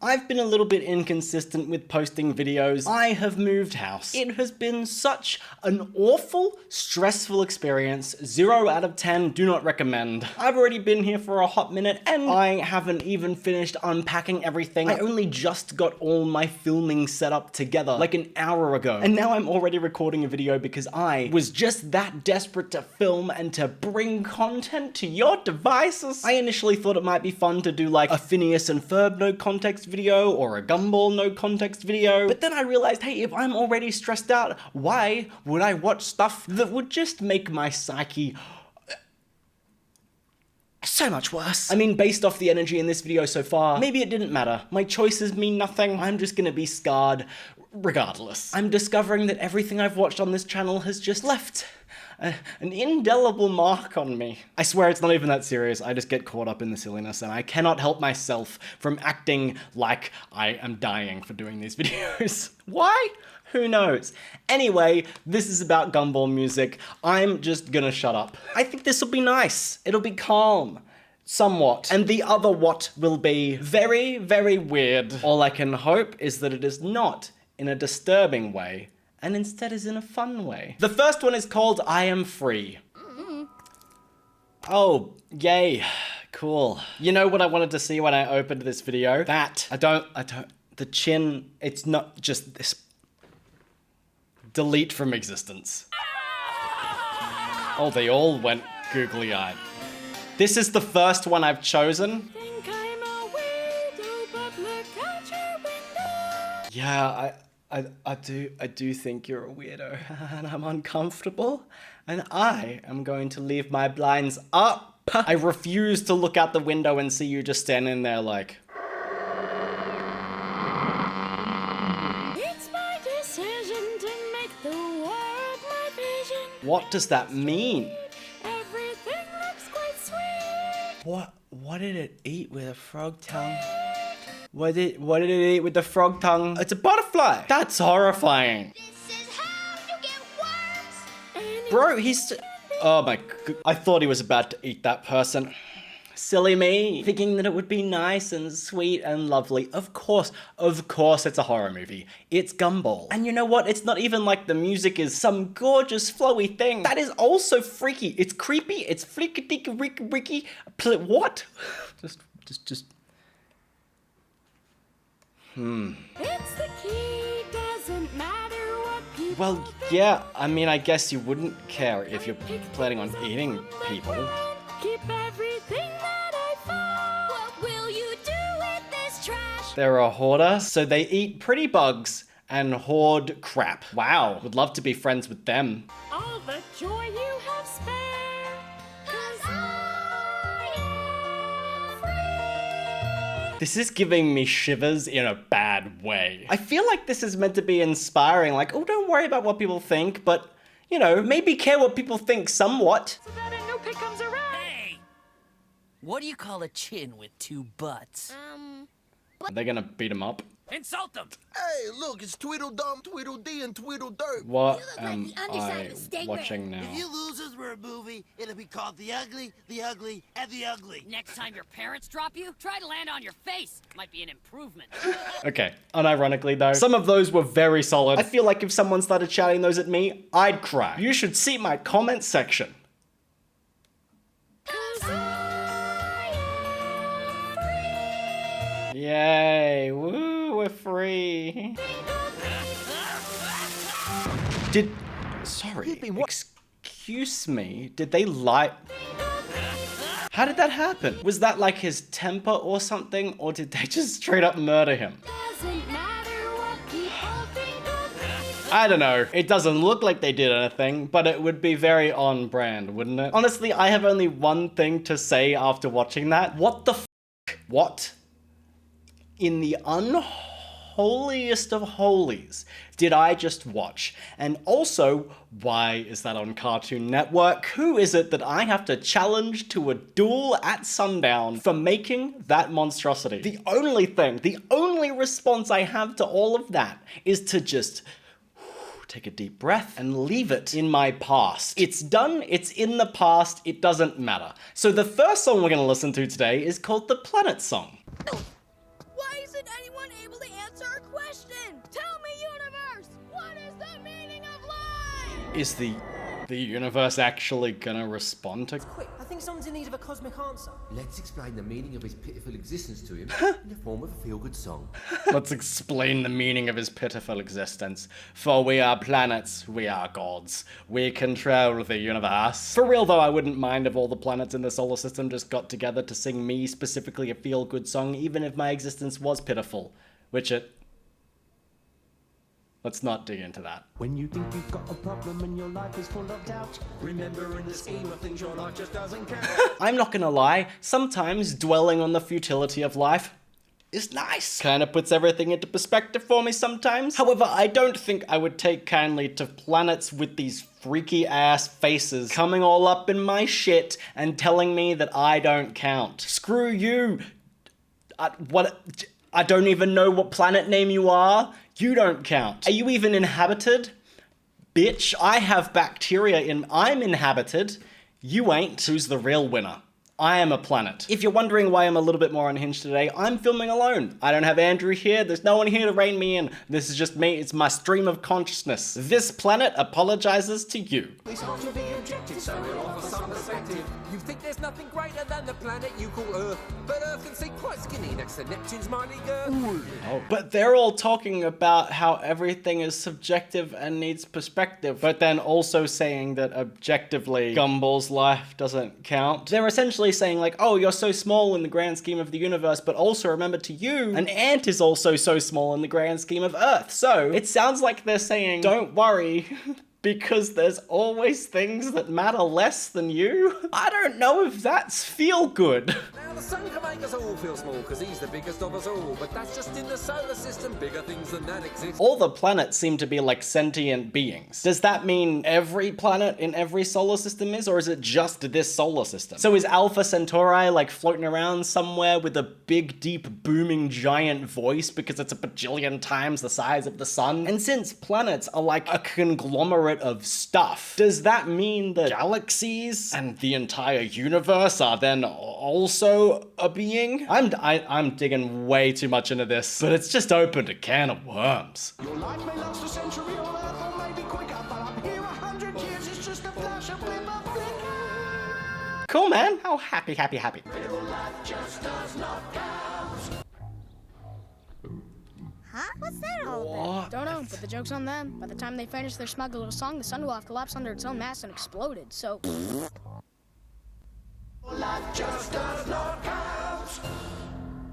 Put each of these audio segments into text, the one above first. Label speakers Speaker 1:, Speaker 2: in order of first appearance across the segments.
Speaker 1: I've been a little bit inconsistent with posting videos. I have moved house. It has been such an awful, stressful experience. 0 out of 10, do not recommend. I've already been here for a hot minute and I haven't even finished unpacking everything. I only just got all my filming set up together like an hour ago. And now I'm already recording a video because I was just that desperate to film and to bring content to your devices. I initially thought it might be fun to do like a Phineas and Ferb no context video or a Gumball no context video, but then I realized, hey, if I'm already stressed out, why would I watch stuff that would just make my psyche so much worse? I mean, based off the energy in this video so far, maybe it didn't matter. My choices mean nothing. I'm just gonna be scarred regardless. I'm discovering that everything I've watched on this channel has just left an indelible mark on me. I swear it's not even that serious. I just get caught up in the silliness and I cannot help myself from acting like I am dying for doing these videos. Why? Who knows? Anyway, this is about Gumball music. I'm just gonna shut up. I think this will be nice. It'll be calm. Somewhat. And the other what will be very, very weird. All I can hope is that it is not in a disturbing way, and instead is in a fun way. The first one is called I Am Free. Oh, yay. Cool. You know what I wanted to see when I opened this video? That. The chin, it's not just this. Delete from existence. Oh, they all went googly-eyed. This is the first one I've chosen. Yeah, I do think you're a weirdo, and I'm uncomfortable, and I am going to leave my blinds up. I refuse to look out the window and see you just standing there like... It's my decision to make the world my vision. What does that mean? Everything looks quite sweet. What did it eat with a frog tongue? What did it eat with the frog tongue? It's a butterfly! That's horrifying! This is how you get worms! Bro, he's... Oh my god. I thought he was about to eat that person. Silly me. Thinking that it would be nice and sweet and lovely. Of course it's a horror movie. It's Gumball. And you know what? It's not even like the music is some gorgeous flowy thing. That is also freaky. It's creepy. It's flicky-dicky-ricky-ricky. What? Just... It's the key, doesn't matter what people Well, yeah, I mean, I guess you wouldn't care if you're planning on eating people. Keep everything that I found. What will you do with this trash? They're a hoarder, so they eat pretty bugs and hoard crap. Wow, would love to be friends with them. All the joy you have spared, 'cause I am free. This is giving me shivers in a bad way. I feel like this is meant to be inspiring, like, oh, don't worry about what people think, but, you know, maybe care what people think somewhat. So that a new pick comes around. Hey!
Speaker 2: What do you call a chin with two butts?
Speaker 1: Are they gonna beat him up?
Speaker 2: Insult them!
Speaker 3: Hey, look, it's Tweedledum, Tweedledee, and Tweedledirt.
Speaker 1: What am I watching now?
Speaker 3: If you losers were a movie, it'd be called The Ugly, The Ugly, and The Ugly.
Speaker 2: Next time your parents drop you, try to land on your face. Might be an improvement.
Speaker 1: Okay, unironically though, some of those were very solid. I feel like if someone started shouting those at me, I'd cry. You should see my comment section. Yay, woo, we're free. Excuse me, did they lie? How did that happen? Was that like his temper or something, or did they just straight up murder him? I don't know. It doesn't look like they did anything, but it would be very on brand, wouldn't it? Honestly, I have only one thing to say after watching that. What the f***? What? In the unholiest of holies did I just watch? And also, why is that on Cartoon Network? Who is it that I have to challenge to a duel at sundown for making that monstrosity? The only response I have to all of that is to just take a deep breath and leave it in my past. It's done, it's in the past, it doesn't matter. So the first song we're gonna listen to today is called The Planet Song.
Speaker 3: Why is
Speaker 4: isn't anyone able to answer our question. Tell me, universe, what is the meaning of life?
Speaker 1: Is the universe actually gonna respond to?
Speaker 5: Quick, I think someone's in need of a cosmic answer.
Speaker 6: Let's explain the meaning of his pitiful existence to him in the form of a feel-good song.
Speaker 1: Let's explain the meaning of his pitiful existence. For we are planets, we are gods. We control the universe. For real though, I wouldn't mind if all the planets in the solar system just got together to sing me specifically a feel-good song, even if my existence was pitiful. Which it... Let's not dig into that.
Speaker 7: When you think you've got a problem and your life is full of doubt, remember in the scheme of things your life just doesn't count.
Speaker 1: I'm not gonna lie, sometimes dwelling on the futility of life is nice. Kinda puts everything into perspective for me sometimes. However, I don't think I would take kindly to planets with these freaky ass faces coming all up in my shit and telling me that I don't count. Screw you. I don't even know what planet name you are. You don't count. Are you even inhabited? Bitch, I have bacteria I'm inhabited. You ain't. Who's the real winner? I am a planet. If you're wondering why I'm a little bit more unhinged today, I'm filming alone. I don't have Andrew here, there's no one here to rein me in. This is just me, it's my stream of consciousness. This planet apologizes to you.
Speaker 7: It's hard to be objective, so we'll offer some perspective. You think there's nothing greater than the planet you call Earth, but Earth can seem quite skinny next to Neptune's mighty girth.
Speaker 1: Oh, but they're all talking about how everything is subjective and needs perspective, but then also saying that objectively, Gumball's life doesn't count. They're essentially saying like, oh, you're so small in the grand scheme of the universe, but also remember to you, an ant is also so small in the grand scheme of Earth. So it sounds like they're saying, don't worry, because there's always things that matter less than you. I don't know if that's feel good.
Speaker 7: Now the sun can make us all feel small, because he's the biggest of us all, but that's just in the solar system, bigger things than that exist.
Speaker 1: All the planets seem to be like sentient beings. Does that mean every planet in every solar system is, or is it just this solar system? So is Alpha Centauri like floating around somewhere with a big, deep, booming, giant voice because it's a bajillion times the size of the sun? And since planets are like a conglomerate of stuff, does that mean that galaxies and the entire universe are then also a being? I'm digging way too much into this, but it's just opened a can of worms.
Speaker 7: Your life may last a century on Earth, or maybe quicker, but up here 100 years is just a flash of blip of flicker.
Speaker 1: Cool, man. Oh, happy, happy, happy.
Speaker 7: Your life just does not count.
Speaker 4: Huh? What's that all about?
Speaker 8: Don't know, but the joke's on them. By the time they finish their smug little song, the sun will have collapsed under its own mass and exploded, so...
Speaker 7: Life just does not count.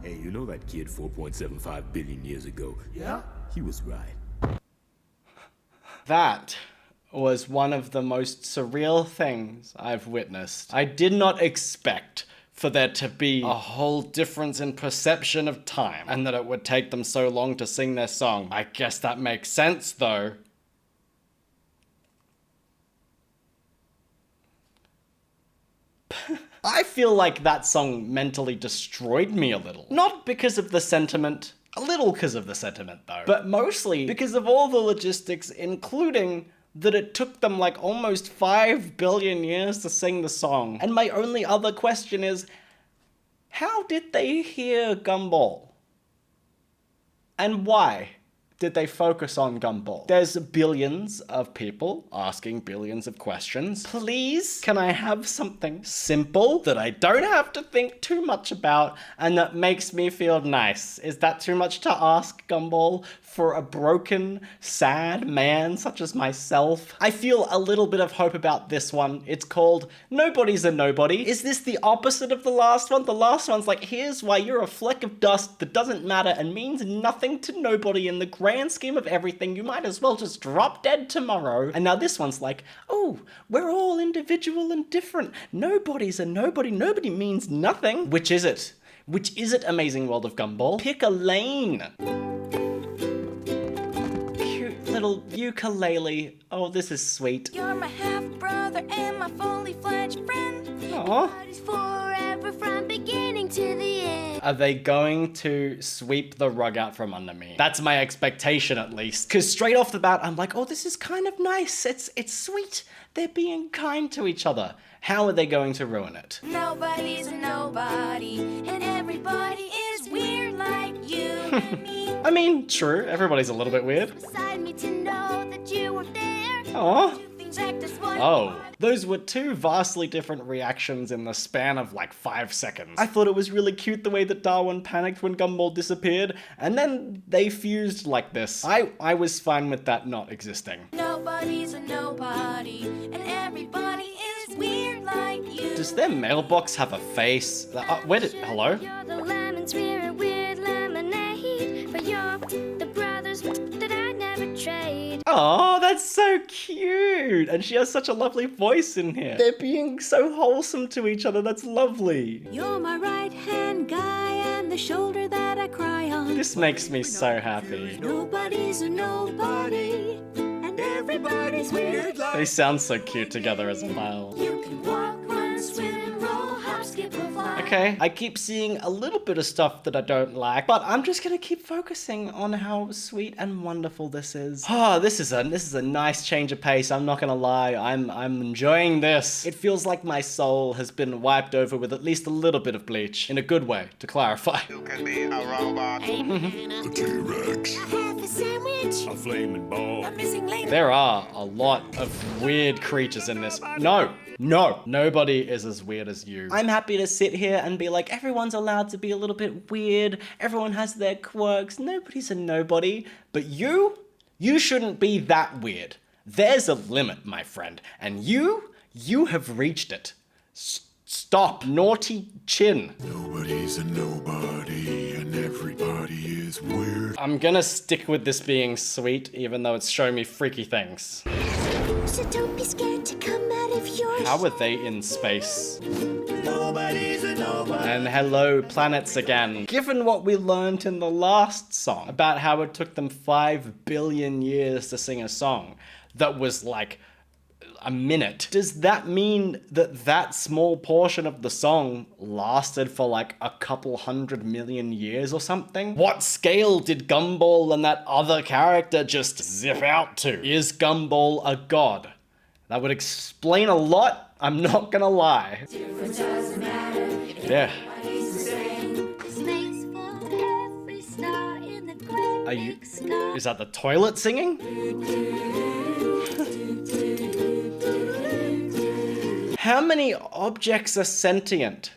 Speaker 9: Hey, you know that kid 4.75 billion years ago?
Speaker 7: Yeah?
Speaker 9: He was right.
Speaker 1: That was one of the most surreal things I've witnessed. I did not expect for there to be a whole difference in perception of time, and that it would take them so long to sing their song. I guess that makes sense, though. I feel like that song mentally destroyed me a little. Not because of the sentiment, a little because of the sentiment though, but mostly because of all the logistics, including that it took them like almost 5 billion years to sing the song. And my only other question is, how did they hear Gumball? And why did they focus on Gumball? There's billions of people asking billions of questions. Please, can I have something simple that I don't have to think too much about and that makes me feel nice? Is that too much to ask, Gumball, for a broken, sad man such as myself? I feel a little bit of hope about this one. It's called Nobody's a Nobody. Is this the opposite of the last one? The last one's like, here's why you're a fleck of dust that doesn't matter and means nothing to nobody in the grand scheme of everything. You might as well just drop dead tomorrow. And now this one's like, oh, we're all individual and different. Nobody's a nobody. Nobody means nothing. Which is it? Which is it, Amazing World of Gumball? Pick a lane. Cute little ukulele. Oh, this is sweet.
Speaker 4: You're my half-brother and my fully fledged friend.
Speaker 1: Aww.
Speaker 4: Buddies forever from beginning to the end.
Speaker 1: Are they going to sweep the rug out from under me? That's my expectation, at least. Because straight off the bat, I'm like, oh, this is kind of nice. It's sweet. They're being kind to each other. How are they going to ruin it?
Speaker 4: Nobody's a nobody, and everybody is weird like you.
Speaker 1: I mean, true, everybody's a little bit weird.
Speaker 4: Beside me to know that you were there.
Speaker 1: Aw.
Speaker 4: Things like this one.
Speaker 1: Oh, those were two vastly different reactions in the span of like 5 seconds. I thought it was really cute the way that Darwin panicked when Gumball disappeared, and then they fused like this. I was fine with that not existing.
Speaker 4: Nobody's a nobody, and everybody is weird like you.
Speaker 1: Does their mailbox have a face? Hello?
Speaker 4: You're the lemons, we're a weird lemonade, but you're the brothers that I never trade.
Speaker 1: Oh, that's so cute! And she has such a lovely voice in here. They're being so wholesome to each other, that's lovely.
Speaker 4: You're my right-hand guy and the shoulder that I cry on.
Speaker 1: This makes me so happy.
Speaker 4: Nobody's a nobody, and everybody's weird like
Speaker 1: They sound so cute together as well.
Speaker 4: you. Can walk, run, swim, roll, hop, skip, or fly.
Speaker 1: Okay, I keep seeing a little bit of stuff that I don't like, but I'm just gonna keep focusing on how sweet and wonderful this is. Oh, this is a nice change of pace, I'm not gonna lie. I'm enjoying this. It feels like my soul has been wiped over with at least a little bit of bleach. In a good way, to clarify.
Speaker 10: You can be a robot.
Speaker 9: A T-Rex.
Speaker 4: Half a sandwich.
Speaker 9: A flaming ball.
Speaker 4: A missing link.
Speaker 1: There are a lot of weird creatures in this. No, nobody is as weird as you. I'm happy to sit here and be like, everyone's allowed to be a little bit weird. Everyone has their quirks. Nobody's a nobody. But you shouldn't be that weird. There's a limit, my friend. And you have reached it. Stop, naughty chin.
Speaker 9: Nobody's a nobody and everybody is weird.
Speaker 1: I'm gonna stick with this being sweet, even though it's showing me freaky things.
Speaker 4: So don't be scared to come out of your
Speaker 1: How are they in space?
Speaker 3: Nobody's a nobody.
Speaker 1: And hello, planets again. Given what we learned in the last song about how it took them 5 billion years to sing a song that was like a minute, does that mean that that small portion of the song lasted for like a couple 100 million years or something? What scale did Gumball and that other character just zip out to? Is Gumball a god? That would explain a lot, I'm not gonna lie. Yeah. Are you... Is that the toilet singing? How many objects are sentient?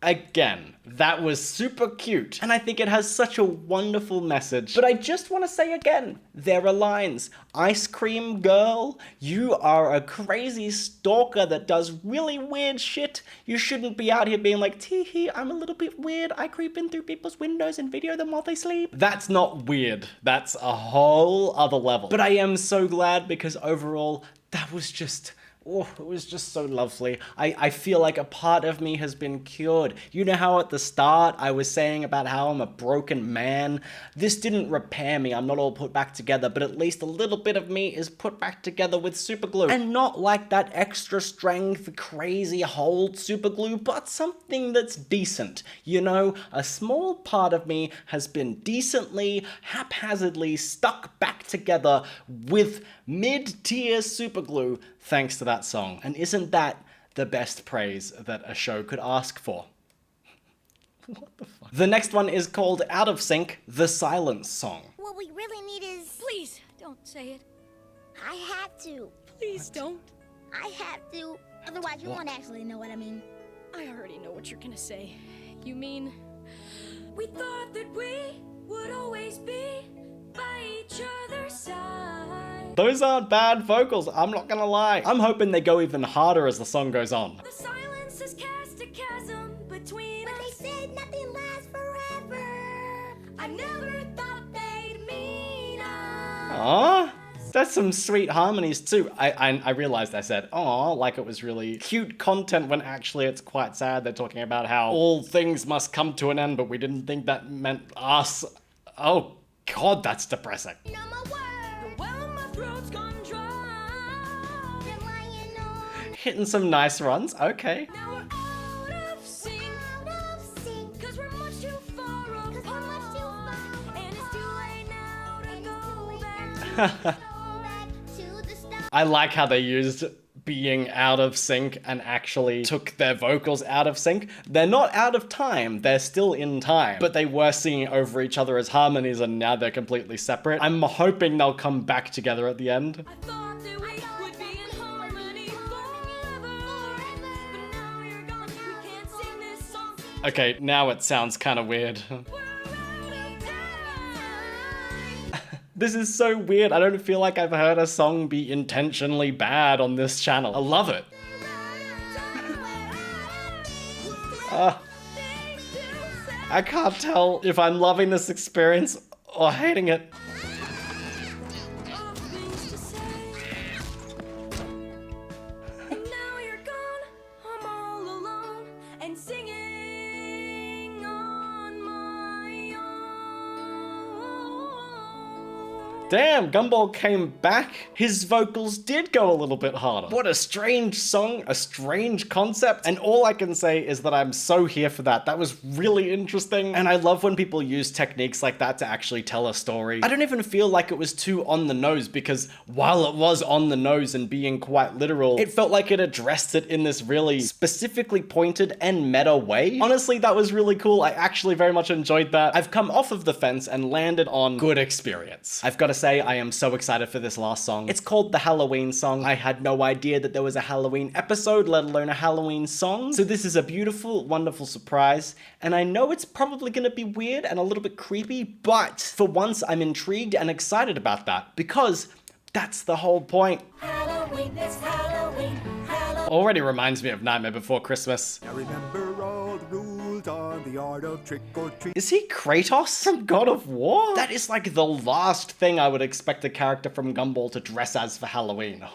Speaker 1: Again, that was super cute, and I think it has such a wonderful message. But I just want to say again, there are lines. Ice cream girl, you are a crazy stalker that does really weird shit. You shouldn't be out here being like, tee-hee, I'm a little bit weird. I creep in through people's windows and video them while they sleep. That's not weird. That's a whole other level. But I am so glad because overall, that was just... oh, it was just so lovely. I feel like a part of me has been cured. You know how at the start I was saying about how I'm a broken man? This didn't repair me, I'm not all put back together, but at least a little bit of me is put back together with super glue. And not like that extra strength, crazy hold super glue, but something that's decent. You know, a small part of me has been decently, haphazardly stuck back together with mid-tier super glue thanks to that song. And isn't that the best praise that a show could ask for? What the fuck? The next one is called Out of Sync, the Silence Song.
Speaker 4: What we really need is...
Speaker 8: Please, don't say it.
Speaker 4: I have to.
Speaker 8: Please don't.
Speaker 4: I have to. Otherwise, you won't actually know what I mean.
Speaker 8: I already know what you're gonna say. You mean... We thought that we would always be by each other's side.
Speaker 1: Those aren't bad vocals, I'm not gonna lie. I'm hoping they go even harder as the song goes on.
Speaker 8: The silence has cast a chasm between us.
Speaker 4: They said nothing lasts forever.
Speaker 8: I never thought they'd mean us.
Speaker 1: Aww. That's some sweet harmonies too. I realized I said aww like it was really cute content when actually it's quite sad. They're talking about how all things must come to an end, but we didn't think that meant us. Oh God, that's depressing.
Speaker 4: No more words.
Speaker 8: Well, my throat's gone dry.
Speaker 4: Been lying on.
Speaker 1: Hitting some nice runs, okay.
Speaker 8: Now we're out of sync.
Speaker 4: Out of sync.
Speaker 8: Cause we're much too far apart.
Speaker 4: Cause we're much too far
Speaker 8: And it's too late now to
Speaker 4: And it's
Speaker 8: go
Speaker 4: too late
Speaker 8: back.
Speaker 4: now to go back to the start.
Speaker 1: I like how they used being out of sync and actually took their vocals out of sync. They're not out of time, they're still in time, but they were singing over each other as harmonies and now they're completely separate. I'm hoping they'll come back together at the end.
Speaker 8: I thought that we would be in harmony forever, but now you're gone. We can't sing this song.
Speaker 1: Okay, now it sounds kind of weird.
Speaker 8: We're out of time.
Speaker 1: This is so weird. I don't feel like I've heard a song be intentionally bad on this channel. I love it. I can't tell if I'm loving this experience or hating it.
Speaker 8: Things to say. And now you're gone. I'm all alone and singing on my own.
Speaker 1: Damn, Gumball came back. His vocals did go a little bit harder. What a strange song, a strange concept, and all I can say is that I'm so here for that. That was really interesting, and I love when people use techniques like that to actually tell a story. I don't even feel like it was too on the nose, because while it was on the nose and being quite literal, it felt like it addressed it in this really specifically pointed and meta way. Honestly, that was really cool. I actually very much enjoyed that. I've come off of the fence and landed on good experience. I've got to say, I am so excited for this last song. It's called the Halloween song. I had no idea that there was a Halloween episode, let alone a Halloween song. So this is a beautiful, wonderful surprise. And I know it's probably gonna be weird and a little bit creepy, but for once I'm intrigued and excited about that because that's the whole point.
Speaker 8: Halloween, it's Halloween, Halloween.
Speaker 1: Already reminds me of Nightmare Before Christmas.
Speaker 9: Now remember all the rules on the art of trick or treat.
Speaker 1: Is he Kratos from God of War? That is like the last thing I would expect a character from Gumball to dress as for Halloween.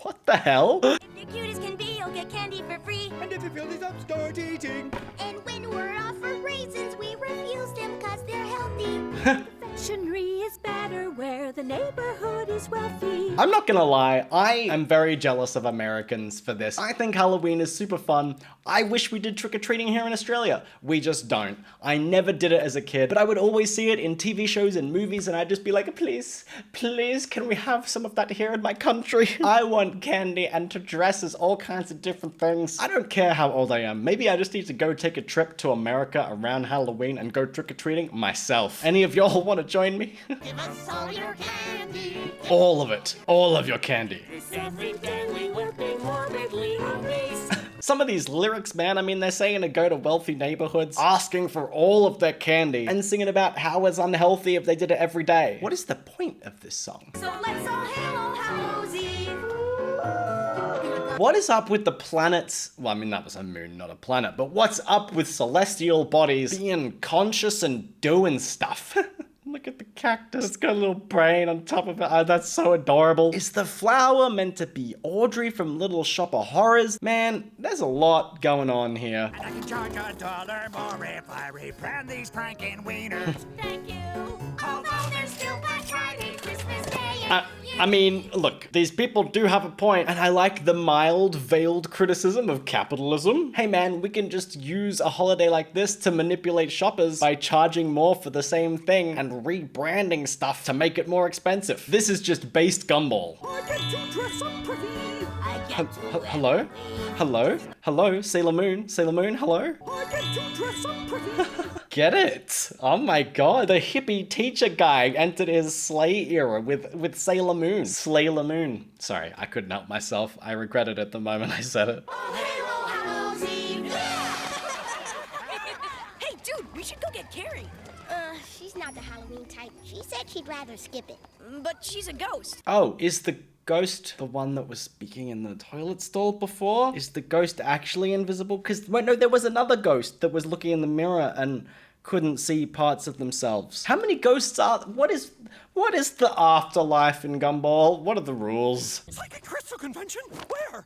Speaker 1: What the hell?
Speaker 4: If you're cute as can be, you'll get candy for free.
Speaker 9: And if you feel this up, start eating.
Speaker 4: And when we're offered raisins, we refuse them cause they're healthy.
Speaker 8: Confectionery is better where the neighborhood is wealthy.
Speaker 1: I'm not gonna lie, I am very jealous of Americans for this. I think Halloween is super fun. I wish we did trick-or-treating here in Australia. We just don't. I never did it as a kid, but I would always see it in TV shows and movies and I'd just be like, please, please, can we have some of that here in my country? I want candy and to dress as all kinds of different things. I don't care how old I am. Maybe I just need to go take a trip to America around Halloween and go trick-or-treating myself. Any of y'all want to join me?
Speaker 4: Give us all your candy.
Speaker 1: All of it. All of your candy.
Speaker 8: Every day we will be morbidly obese.
Speaker 1: Some of these lyrics, man, I mean, they're saying to go to wealthy neighborhoods, asking for all of their candy, and singing about how it's unhealthy if they did it every day. What is the point of this song?
Speaker 4: So let's all hail All Hallows Eve.
Speaker 1: What is up with the planets? Well, I mean, that was a moon, not a planet, but what's up with celestial bodies being conscious and doing stuff? Look at the cactus. It's got a little brain on top of it. Oh, that's so adorable. Is the flower meant to be Audrey from Little Shop of Horrors? Man, there's a lot going on here.
Speaker 3: And I can charge $1 more if I rebrand these Franken wieners.
Speaker 4: Thank you. Although there's still Black Friday, Christmas Day,
Speaker 1: I mean, look, these people do have a point, and I like the mild, veiled criticism of capitalism. Hey man, we can just use a holiday like this to manipulate shoppers by charging more for the same thing and rebranding stuff to make it more expensive. This is just based Gumball.
Speaker 8: I get to dress up pretty.
Speaker 4: I get to
Speaker 1: Hello? Hello? Hello? Sailor Moon? Sailor Moon? Hello?
Speaker 8: I get to dress up pretty.
Speaker 1: Get it? Oh my god, the hippie teacher guy entered his Slay era with Sailor Moon. Slayla Moon. Sorry, I couldn't help myself. I regretted it the moment I said it.
Speaker 4: All hail All Hallows Eve.
Speaker 8: Hey, dude, we should go get Carrie.
Speaker 4: She's not the Halloween type. She said she'd rather skip it.
Speaker 8: But she's a ghost.
Speaker 1: Oh, is the ghost the one that was speaking in the toilet stall before? Is the ghost actually invisible? Because, wait, no, there was another ghost that was looking in the mirror and couldn't see parts of themselves. How many ghosts are... What is the afterlife in Gumball? What are the rules?
Speaker 5: Psychic Crystal Convention? Where?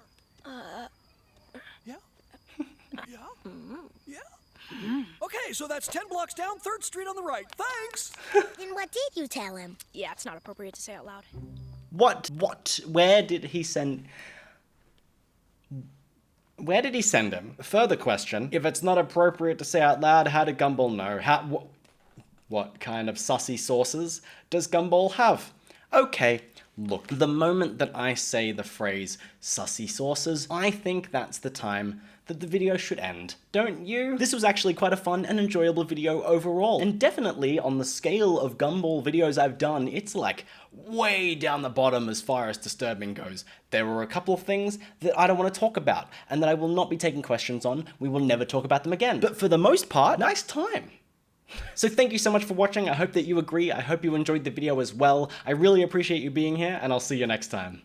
Speaker 5: Yeah? Yeah? Yeah? Okay, so that's 10 blocks down 3rd Street on the right. Thanks!
Speaker 4: And what did you tell him?
Speaker 8: Yeah, it's not appropriate to say out loud.
Speaker 1: What? Where did he send... Where did he send him? Further question. If it's not appropriate to say out loud, how did Gumball know? What kind of sussy sources does Gumball have? Okay, Look, the moment that I say the phrase sussy sauces, I think that's the time that the video should end. Don't you? This was actually quite a fun and enjoyable video overall, and definitely on the scale of Gumball videos I've done, it's like way down the bottom as far as disturbing goes. There were a couple of things that I don't want to talk about, and that I will not be taking questions on. We will never talk about them again. But for the most part, nice time. So thank you so much for watching. I hope that you agree. I hope you enjoyed the video as well. I really appreciate you being here, and I'll see you next time.